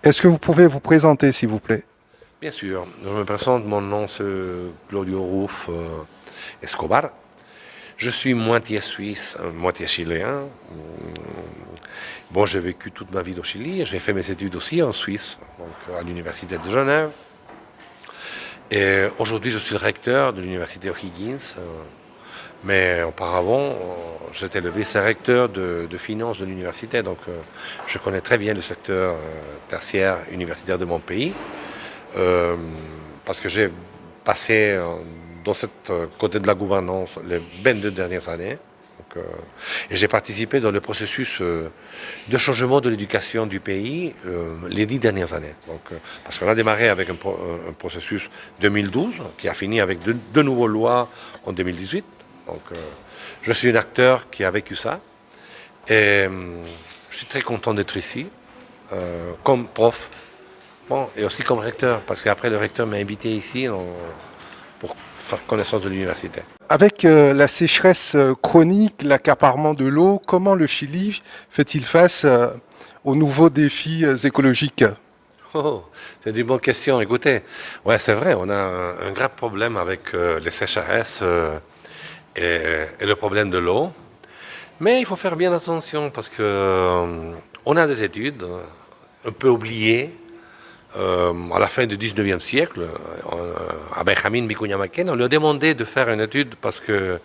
Est-ce que vous pouvez vous présenter, s'il vous plaît? Bien sûr, je me présente, mon nom c'est Claudio Ruf Escobar. Je suis moitié suisse, moitié chilien. Bon, j'ai vécu toute ma vie au Chili, j'ai fait mes études aussi en Suisse, donc à l'université de Genève. Et aujourd'hui, je suis le recteur de l'université O'Higgins, mais auparavant, j'étais le vice-recteur de finances de l'université, donc je connais très bien le secteur tertiaire universitaire de mon pays. Euh, Parce que j'ai passé dans cette côté de la gouvernance les 22 dernières années. Donc, et j'ai participé dans le processus de changement de l'éducation du pays les 10 dernières années. Donc, parce qu'on a démarré avec un processus 2012 qui a fini avec deux nouvelles lois en 2018. Donc, je suis un acteur qui a vécu ça. Et je suis très content d'être ici comme prof. Bon, et aussi comme recteur, parce qu'après le recteur m'a invité ici pour faire connaissance de l'université. Avec la sécheresse chronique, l'accaparement de l'eau, comment le Chili fait-il face aux nouveaux défis écologiques? Oh, c'est une bonne question. Écoutez, ouais, c'est vrai, on a un grave problème avec les sécheresses et le problème de l'eau. Mais il faut faire bien attention parce que on a des études un peu oubliées à la fin du 19e siècle, à Benjamin Vicuña Mackenna, on lui a demandé de faire une étude parce que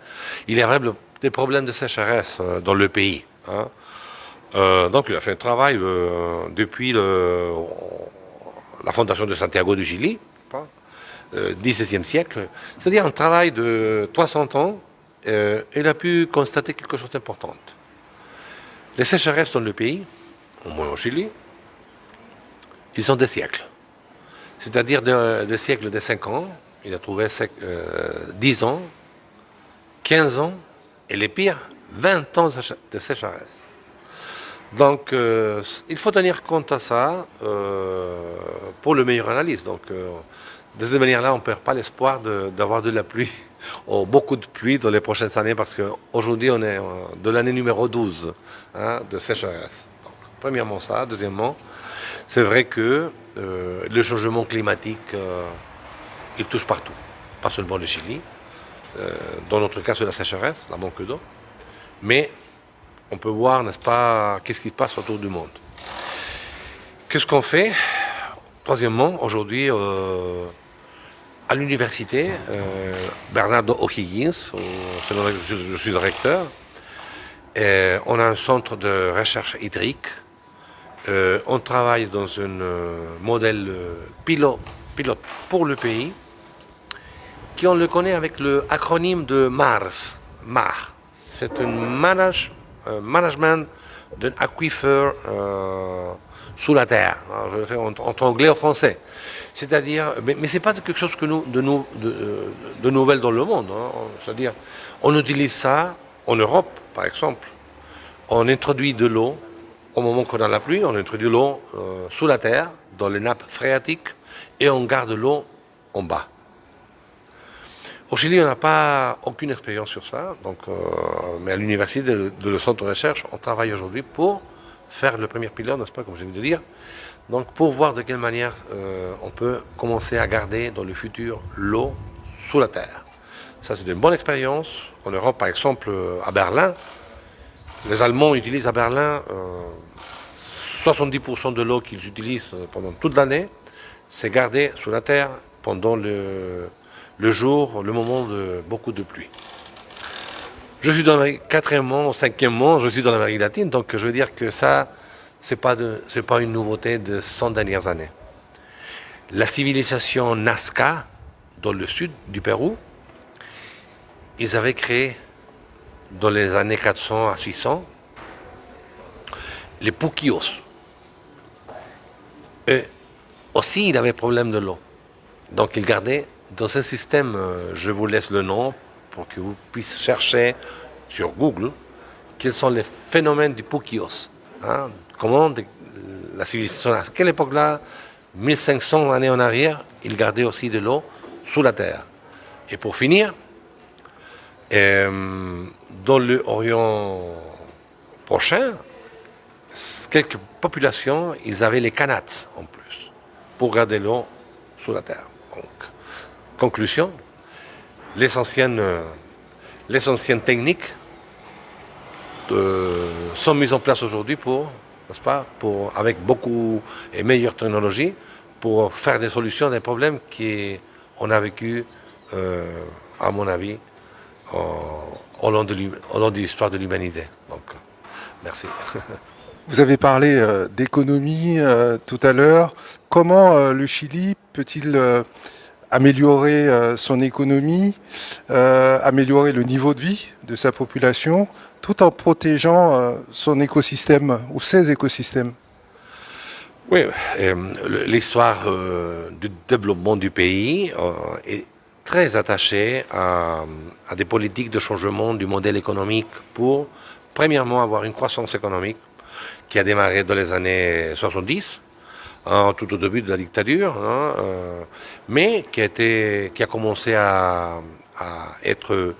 il y avait des problèmes de sécheresse dans le pays. Hein. Donc il a fait un travail depuis la fondation de Santiago du Chili, hein, 16e siècle, c'est-à-dire un travail de 300 ans. Il a pu constater quelque chose d'important. Les sécheresses dans le pays, au moins au Chili, ils sont des siècles. C'est-à-dire des siècles de 5 ans, il a trouvé 10 ans, 15 ans, et les pires, 20 ans de sécheresse. Donc, il faut tenir compte à ça pour le meilleure analyse. Donc, de cette manière-là, on ne perd pas l'espoir d'avoir de la pluie, ou beaucoup de pluie dans les prochaines années, parce qu'aujourd'hui, on est de l'année numéro 12 hein, de sécheresse. Donc, premièrement ça. Deuxièmement, c'est vrai que le changement climatique, il touche partout, pas seulement le Chili. Dans notre cas, c'est la sécheresse, la manque d'eau. Mais on peut voir, n'est-ce pas, qu'est-ce qui se passe autour du monde. Qu'est-ce qu'on fait? Troisièmement, aujourd'hui, à l'université, Bernardo O'Higgins, je suis le recteur, et on a un centre de recherche hydrique. On travaille dans un modèle pilote pour le pays, qui on le connaît avec le acronyme de MARS. MAR. C'est un management d'un aquifère sous la terre. Alors, je le fais entre anglais et français. C'est-à-dire, mais ce n'est pas quelque chose de nouvelle dans le monde. Hein. C'est-à-dire, on utilise ça en Europe, par exemple. On introduit de l'eau au moment qu'on a la pluie, on introduit l'eau sous la terre, dans les nappes phréatiques, et on garde l'eau en bas. Au Chili, on n'a pas aucune expérience sur ça, donc, mais à l'université de le centre de recherche, on travaille aujourd'hui pour faire le premier pilote, n'est-ce pas, comme je viens de dire, donc pour voir de quelle manière on peut commencer à garder dans le futur l'eau sous la terre. Ça, c'est une bonne expérience. En Europe, par exemple, à Berlin, les Allemands utilisent à Berlin 70% de l'eau qu'ils utilisent pendant toute l'année, c'est gardé sous la terre pendant le jour, le moment de beaucoup de pluie. Je suis dans le quatrièmement, cinquièmement, je suis dans l'Amérique latine, donc je veux dire que ça, c'est pas une nouveauté de 100 dernières années. La civilisation Nazca, dans le sud du Pérou, ils avaient créé, dans les années 400 à 600, les puquios. Et aussi, il avait problème de l'eau. Donc, il gardait dans ce système, je vous laisse le nom pour que vous puissiez chercher sur Google quels sont les phénomènes du puquios. Hein, comment la civilisation, à quelle époque-là, 1500 années en arrière, il gardait aussi de l'eau sous la terre. Et pour finir, dans l'Orient prochain, quelques populations, ils avaient les canats en plus, pour garder l'eau sous la terre. Donc, conclusion, les anciennes techniques sont mises en place aujourd'hui pour, n'est-ce pas, avec beaucoup et meilleure technologie, pour faire des solutions à des problèmes qu'on a vécu, à mon avis, au long de l'histoire de l'humanité. Donc, merci. Vous avez parlé d'économie tout à l'heure. Comment le Chili peut-il améliorer son économie, améliorer le niveau de vie de sa population, tout en protégeant son écosystème ou ses écosystèmes? Oui, l'histoire du développement du pays est très attachée à des politiques de changement du modèle économique pour, premièrement, avoir une croissance économique qui a démarré dans les années 70, tout au début de la dictature, mais qui a commencé à être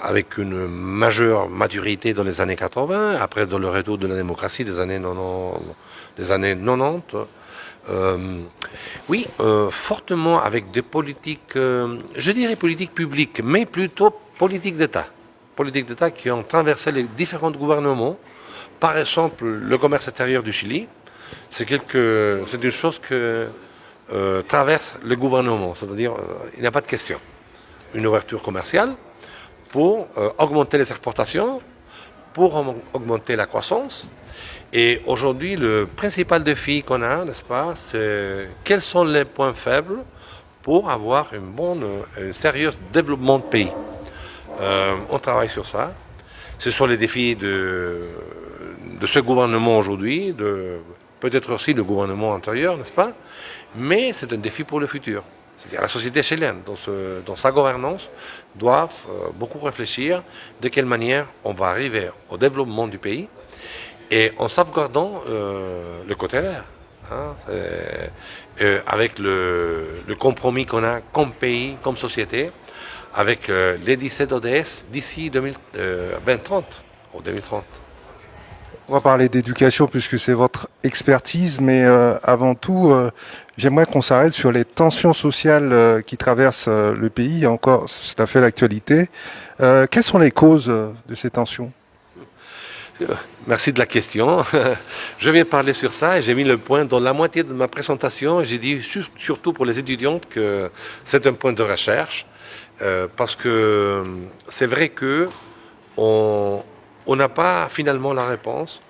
avec une majeure maturité dans les années 80, après dans le retour de la démocratie des années 90. Oui, fortement avec des politiques, je dirais politiques publiques, mais plutôt politiques d'État. Politiques d'État qui ont traversé les différents gouvernements. Par exemple, le commerce extérieur du Chili, c'est une chose que traverse le gouvernement, c'est-à-dire il n'y a pas de question. Une ouverture commerciale pour augmenter les exportations, pour augmenter la croissance. Et aujourd'hui, le principal défi qu'on a, n'est-ce pas, c'est quels sont les points faibles pour avoir un sérieux développement de pays. On travaille sur ça. Ce sont les défis de ce gouvernement aujourd'hui, peut-être aussi le gouvernement antérieur, n'est-ce pas? Mais c'est un défi pour le futur. C'est-à-dire la société chilienne, dans sa gouvernance, doit beaucoup réfléchir de quelle manière on va arriver au développement du pays et en sauvegardant le côté vert. Avec le compromis qu'on a comme pays, comme société, avec les 17 ODS d'ici 2030, ou 2030. On va parler d'éducation puisque c'est votre expertise, mais avant tout, j'aimerais qu'on s'arrête sur les tensions sociales qui traversent le pays. Encore, c'est tout à fait l'actualité. Quelles sont les causes de ces tensions? Merci de la question. Je viens de parler sur ça et j'ai mis le point dans la moitié de ma présentation. J'ai dit surtout pour les étudiantes que c'est un point de recherche parce que c'est vrai que on n'a pas finalement la réponse.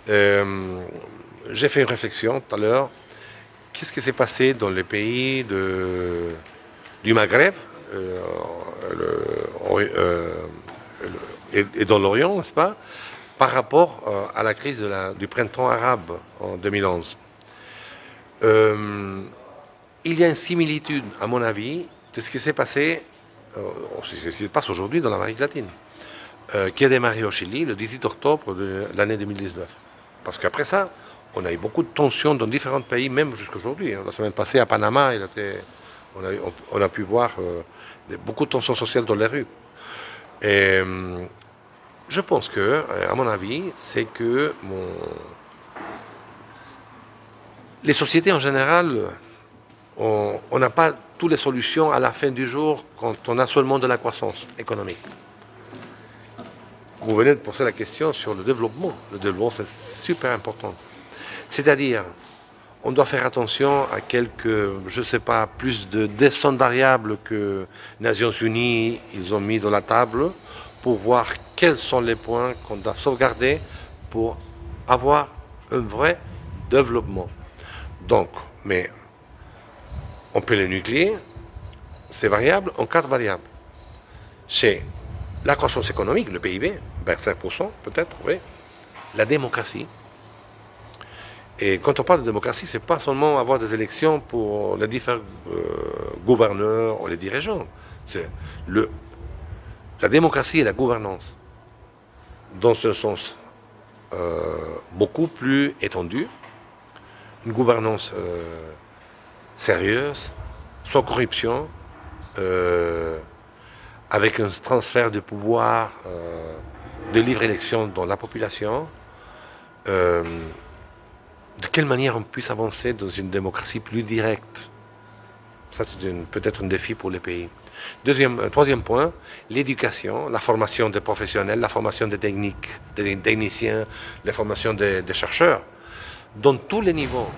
J'ai fait une réflexion tout à l'heure. Qu'est-ce qui s'est passé dans les pays du Maghreb et dans l'Orient, n'est-ce pas, par rapport à la crise du printemps arabe en 2011. Il y a une similitude, à mon avis, de ce qui s'est passé, ce qui se passe aujourd'hui dans l'Amérique latine, qui a démarré au Chili le 18 octobre de l'année 2019. Parce qu'après ça, on a eu beaucoup de tensions dans différents pays, même jusqu'à aujourd'hui. La semaine passée, à Panama, on a pu voir beaucoup de tensions sociales dans les rues. Et je pense que, à mon avis, c'est que les sociétés en général, on n'a pas toutes les solutions à la fin du jour quand on a seulement de la croissance économique. Vous venez de poser la question sur le développement. Le développement, c'est super important. C'est-à-dire, on doit faire attention à je ne sais pas, plus de 200 variables que les Nations Unies ils ont mis dans la table pour voir quels sont les points qu'on doit sauvegarder pour avoir un vrai développement. Donc, mais on peut les nucléer, ces variables, en 4 variables. C'est la croissance économique, le PIB, 25% peut-être, oui. La démocratie. Et quand on parle de démocratie, ce n'est pas seulement avoir des élections pour les différents gouverneurs ou les dirigeants. C'est la démocratie et la gouvernance, dans ce sens beaucoup plus étendu, une gouvernance sérieuse, sans corruption, avec un transfert de pouvoir de libre élection dans la population, de quelle manière on puisse avancer dans une démocratie plus directe. Ça, c'est peut-être un défi pour les pays. Troisième point, l'éducation, la formation des professionnels, la formation des techniciens, la formation des chercheurs, dans tous les niveaux.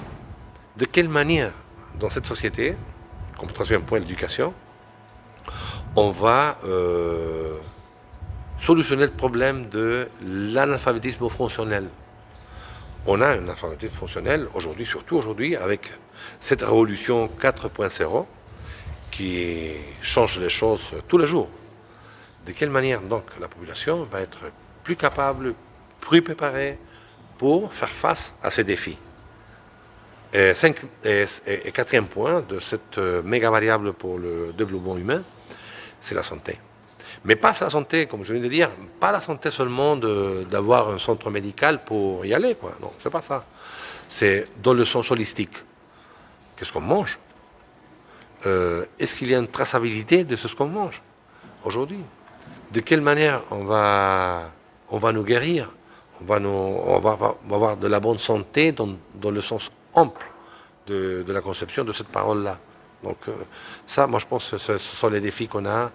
De quelle manière, dans cette société, comme troisième point, l'éducation, on va solutionner le problème de l'analphabétisme fonctionnel. On a un analphabétisme fonctionnel aujourd'hui, surtout aujourd'hui, avec cette révolution 4.0 qui change les choses tous les jours. De quelle manière donc la population va être plus capable, plus préparée pour faire face à ces défis. Et quatrième point de cette méga variable pour le développement humain, c'est la santé. Mais pas la santé, comme je viens de dire, pas la santé seulement d'avoir un centre médical pour y aller, quoi. Non, c'est pas ça. C'est dans le sens holistique. Qu'est-ce qu'on mange? Est-ce qu'il y a une traçabilité de ce qu'on mange aujourd'hui? De quelle manière on va nous guérir? On va avoir de la bonne santé dans le sens ample de la conception de cette parole-là. Donc ça, moi je pense que ce sont les défis qu'on a.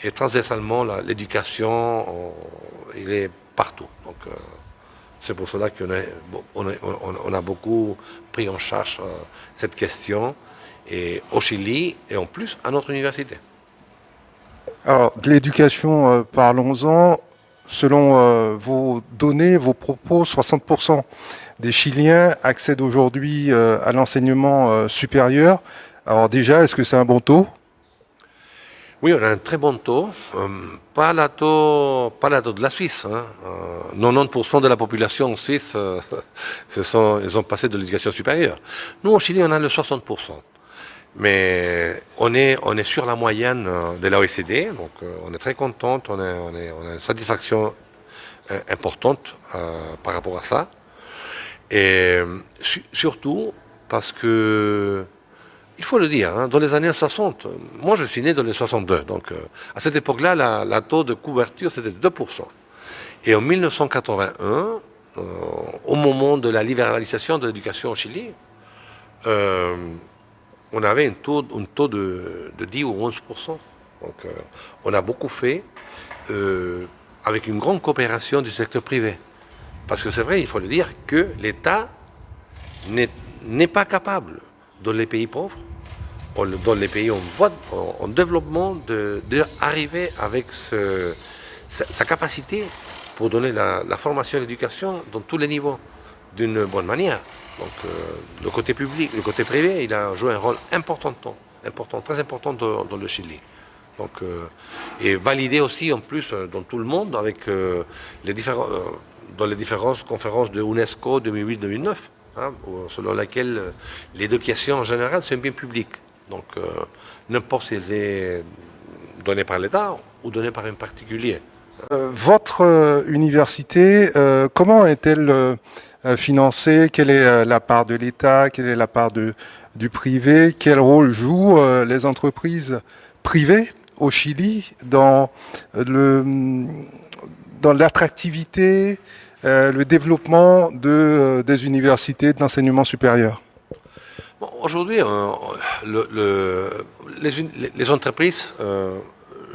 Et transversalement, l'éducation, il est partout. Donc c'est pour cela qu'on a beaucoup pris en charge cette question et au Chili et en plus à notre université. Alors, de l'éducation, parlons-en. Selon vos données, vos propos, 60% des Chiliens accèdent aujourd'hui à l'enseignement supérieur. Alors déjà, est-ce que c'est un bon taux? Oui, on a un très bon taux. Pas le taux de la Suisse. 90% de la population en Suisse, ils ont passé de l'éducation supérieure. Nous, au Chili, on a le 60%. Mais on est sur la moyenne de l'OECD, donc on est très content, on a une satisfaction importante par rapport à ça. Et surtout parce que, il faut le dire, dans les années 60, moi je suis né dans les 62, donc à cette époque-là, la taux de couverture c'était 2%. Et en 1981, au moment de la libéralisation de l'éducation au Chili, on avait un taux de 10 ou 11%. Donc on a beaucoup fait avec une grande coopération du secteur privé. Parce que c'est vrai, il faut le dire, que l'État n'est pas capable, dans les pays pauvres, dans les pays en développement, d'arriver avec sa capacité pour donner la formation et l'éducation dans tous les niveaux, d'une bonne manière. Donc le côté public, le côté privé, il a joué un rôle important, très important dans le Chili. Donc, et validé aussi en plus dans tout le monde avec dans les différentes conférences de UNESCO 2008-2009, selon laquelle l'éducation en général c'est un bien public. Donc n'importe si elle est donnée par l'État ou donnée par un particulier. Votre université, comment est-elle financée? Quelle est la part de l'État? Quelle est la part du privé? Quel rôle jouent les entreprises privées au Chili dans l'attractivité, le développement des universités d'enseignement supérieur? Bon, aujourd'hui, les entreprises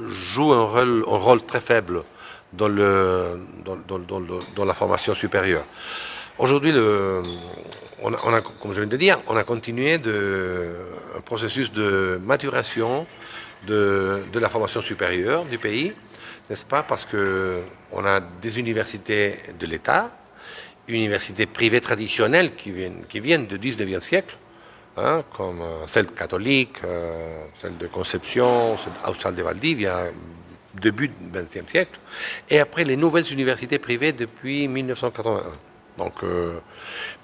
jouent un rôle très faible dans la formation supérieure. Aujourd'hui, comme je viens de dire, on a continué un processus de maturation de la formation supérieure du pays, n'est-ce pas? Parce qu'on a des universités de l'État, universités privées traditionnelles qui viennent du 19e siècle, comme celle catholique, celle de Concepción, celle d'Austral de Valdivia, début du XXe siècle, et après les nouvelles universités privées depuis 1981. Donc,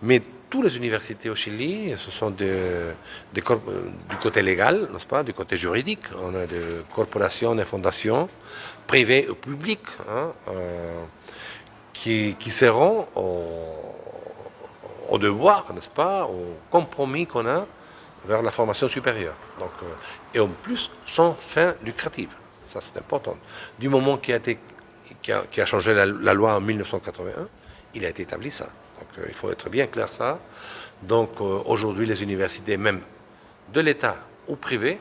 mais toutes les universités au Chili, ce sont du côté légal, n'est-ce pas, du côté juridique. On a des corporations et fondations privées ou publiques qui seront au devoir, n'est-ce pas, au compromis qu'on a vers la formation supérieure. Donc, et en plus, sans fin lucrative. Ça, c'est important. Du moment qu'il y a été qui a changé la loi en 1981, il a été établi ça. Donc il faut être bien clair ça. Donc aujourd'hui, les universités, même de l'État ou privées,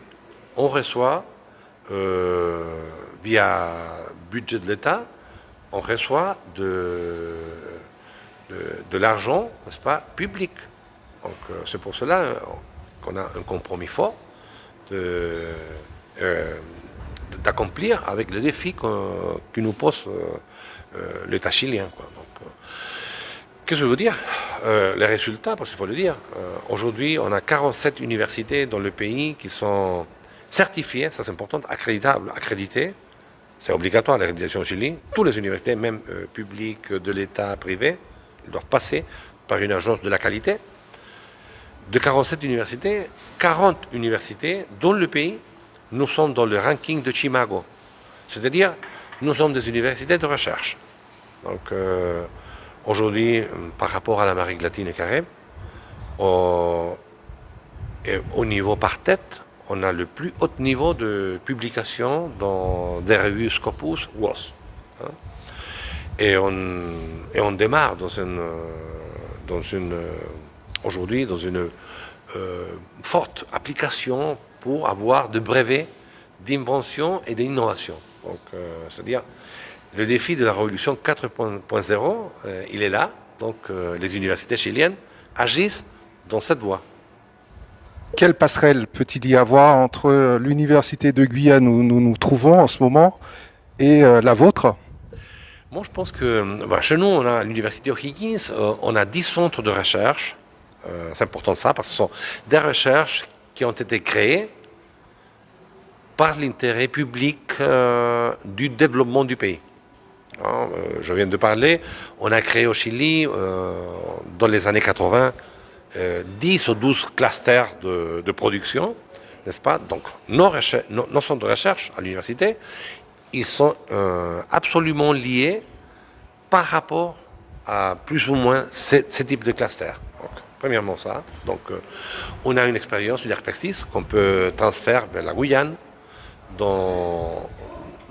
on reçoit, via budget de l'État, on reçoit de l'argent, n'est-ce pas, public. Donc c'est pour cela qu'on a un compromis fort d'accomplir avec le défi que nous pose l'État chilien, quoi. Donc, qu'est-ce que je veux dire? Les résultats, parce qu'il faut le dire, aujourd'hui on a 47 universités dans le pays qui sont certifiées, ça c'est important, accréditables, accréditées. C'est obligatoire l'accréditation au Chili. Toutes les universités, même publiques, de l'État, privées, doivent passer par une agence de la qualité. De 47 universités, 40 universités dans le pays, nous sommes dans le ranking de Chimago. C'est-à-dire, nous sommes des universités de recherche. Donc, aujourd'hui, par rapport à l'Amérique latine et Caraïbes, au niveau par tête, on a le plus haut niveau de publication dans des revues Scopus, WOS. Hein. Et on démarre aujourd'hui dans une forte application pour avoir de brevets d'invention et d'innovation. Donc, c'est-à-dire, le défi de la révolution 4.0, il est là. Donc, les universités chiliennes agissent dans cette voie. Quelle passerelle peut-il y avoir entre l'université de Guyane où nous nous trouvons en ce moment et la vôtre? Moi, je pense que chez nous, on a l'université O'Higgins, on a 10 centres de recherche. C'est important ça, parce que ce sont des recherches qui ont été créées par l'intérêt public du développement du pays. Hein, je viens de parler, on a créé au Chili, dans les années 80, 10 ou 12 clusters de production, n'est-ce pas? Donc, nos centres de recherche à l'université, ils sont absolument liés par rapport à plus ou moins ces types de clusters. Donc, premièrement ça. Donc, on a une expérience, une expertise qu'on peut transférer vers la Guyane dans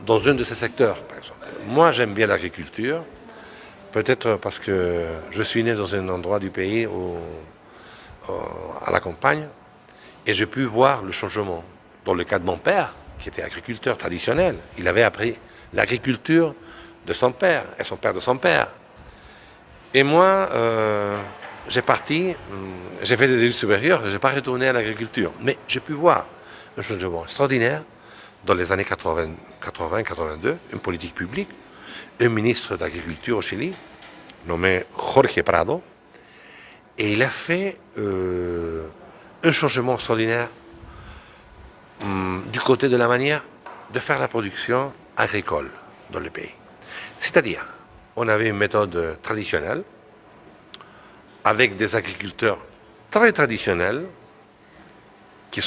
un de ces secteurs, par exemple. Moi, j'aime bien l'agriculture, peut-être parce que je suis né dans un endroit du pays à la campagne, et j'ai pu voir le changement. Dans le cas de mon père, qui était agriculteur traditionnel, il avait appris l'agriculture de son père, et son père de son père. Et moi, j'ai fait des études supérieures, je n'ai pas retourné à l'agriculture. Mais j'ai pu voir un changement extraordinaire dans les années 80-82, une politique publique, un ministre d'agriculture au Chili, nommé Jorge Prado, et il a fait un changement extraordinaire du côté de la manière de faire la production agricole dans le pays. C'est-à-dire, on avait une méthode traditionnelle, avec des agriculteurs très traditionnels, qui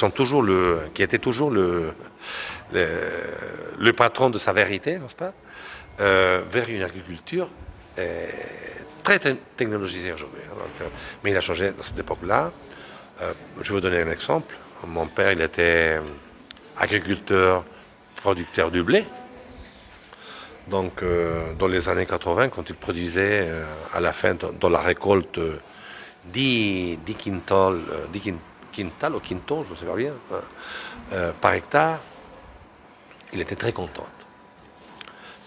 étaient toujours le patron de sa vérité, n'est-ce pas, vers une agriculture très technologisée aujourd'hui. Mais il a changé dans cette époque-là. Je vais vous donner un exemple. Mon père, il était agriculteur, producteur du blé. Donc, dans les années 80, quand il produisait à la fin, dans la récolte, 10 quintals, ou quintaux, je ne sais pas bien, par hectare, il était très content.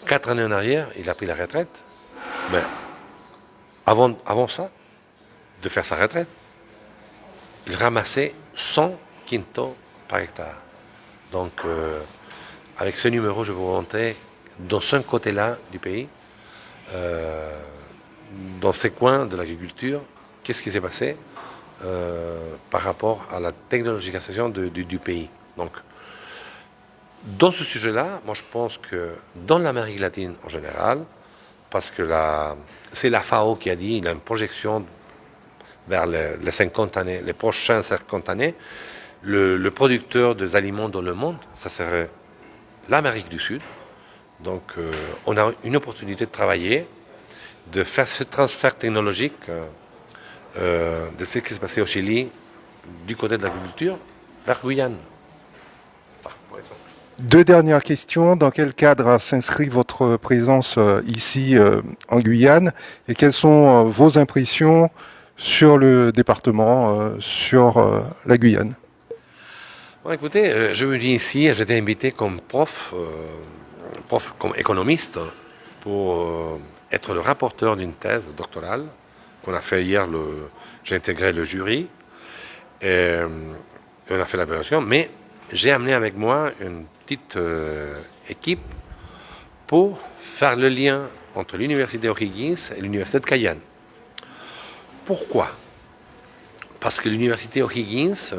4 années en arrière, il a pris la retraite, mais avant ça, de faire sa retraite, il ramassait 100 quintaux par hectare. Donc, avec ce numéro, je vais vous montrer dans ce côté-là du pays, dans ces coins de l'agriculture, qu'est-ce qui s'est passé par rapport à la technologisation du pays. Donc, dans ce sujet-là, moi je pense que dans l'Amérique latine en général, parce que c'est la FAO qui a dit, il a une projection vers les 50 années, les prochaines 50 années, le producteur des aliments dans le monde, ça serait l'Amérique du Sud. Donc on a une opportunité de travailler, de faire ce transfert technologique de ce qui s'est passé au Chili, du côté de l'agriculture, vers Guyane. Deux dernières questions. Dans quel cadre s'inscrit votre présence ici en Guyane et quelles sont vos impressions sur le département, sur la Guyane? Bon, écoutez, je me dis ici, j'étais invité comme prof comme économiste, pour être le rapporteur d'une thèse doctorale qu'on a fait hier. J'ai intégré le jury et on a fait l'évaluation, mais j'ai amené avec moi une petite équipe pour faire le lien entre l'université O'Higgins et l'université de Cayenne. Pourquoi? Parce que l'université O'Higgins,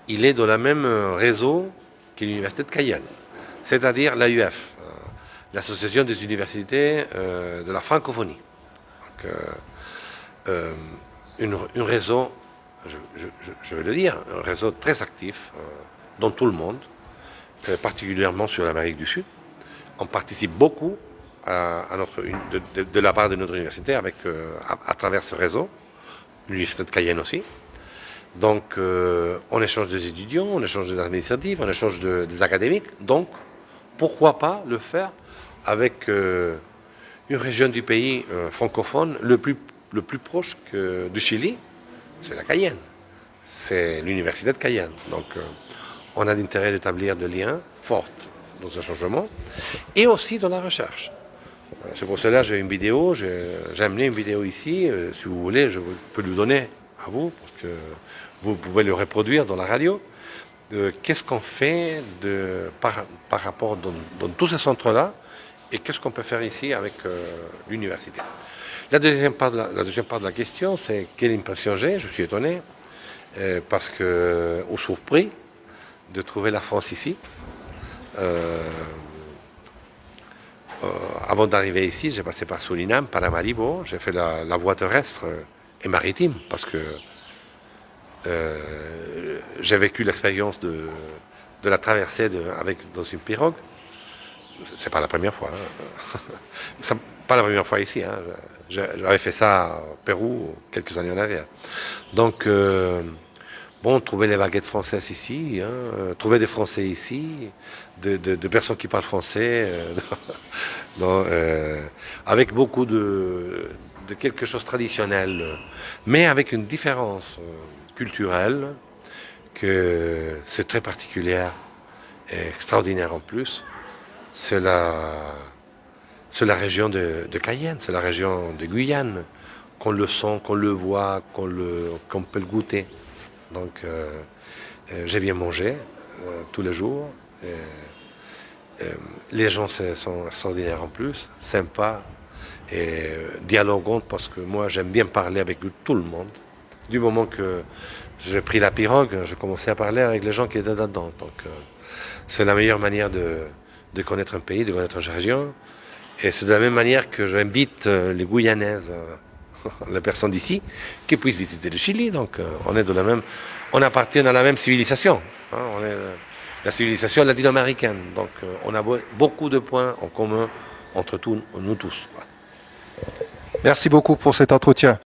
il est dans le même réseau que l'université de Cayenne, c'est-à-dire l'AUF, l'Association des universités de la francophonie. Donc, un réseau, je vais le dire, un réseau très actif dans tout le monde, particulièrement sur l'Amérique du Sud. On participe beaucoup de la part de notre université à travers ce réseau, l'université de Cayenne aussi. Donc, on échange des étudiants, on échange des administratifs, on échange des académiques. Donc, pourquoi pas le faire avec une région du pays francophone le plus proche du Chili, c'est la Cayenne. C'est l'université de Cayenne. Donc, on a l'intérêt d'établir des liens forts dans ce changement et aussi dans la recherche. C'est pour cela que j'ai une vidéo, j'ai amené une vidéo ici. Si vous voulez, je peux lui donner à vous, parce que vous pouvez le reproduire dans la radio. Qu'est-ce qu'on fait par rapport dans tous ces centres-là et qu'est-ce qu'on peut faire ici avec l'université. La deuxième part de la question, c'est quelle impression j'ai. Je suis étonné parce que, ou surpris de trouver la France ici. Avant d'arriver ici, j'ai passé par Suriname, Paramaribo, j'ai fait la voie terrestre et maritime parce que j'ai vécu l'expérience de la traversée dans une pirogue. C'est pas la première fois. C'est pas la première fois ici. J'avais fait ça au Pérou quelques années en arrière. Donc, trouver les baguettes françaises ici, trouver des Français ici, de personnes qui parlent français, avec beaucoup de quelque chose de traditionnel, mais avec une différence culturelle que c'est très particulière et extraordinaire en plus. C'est la région de Cayenne, c'est la région de Guyane, qu'on le sent, qu'on le voit, qu'on peut le goûter. Donc, j'ai bien mangé tous les jours. Les gens sont extraordinaires en plus, sympas et dialoguants, parce que moi j'aime bien parler avec tout le monde. Du moment que j'ai pris la pirogue, j'ai commencé à parler avec les gens qui étaient là-dedans. Donc, c'est la meilleure manière de connaître un pays, de connaître une région. Et c'est de la même manière que j'invite les Guyanaises, les personnes d'ici, qui puissent visiter le Chili. Donc, on appartient à la même civilisation. On est la civilisation latino-américaine. Donc, on a beaucoup de points en commun entre nous tous. Merci beaucoup pour cet entretien.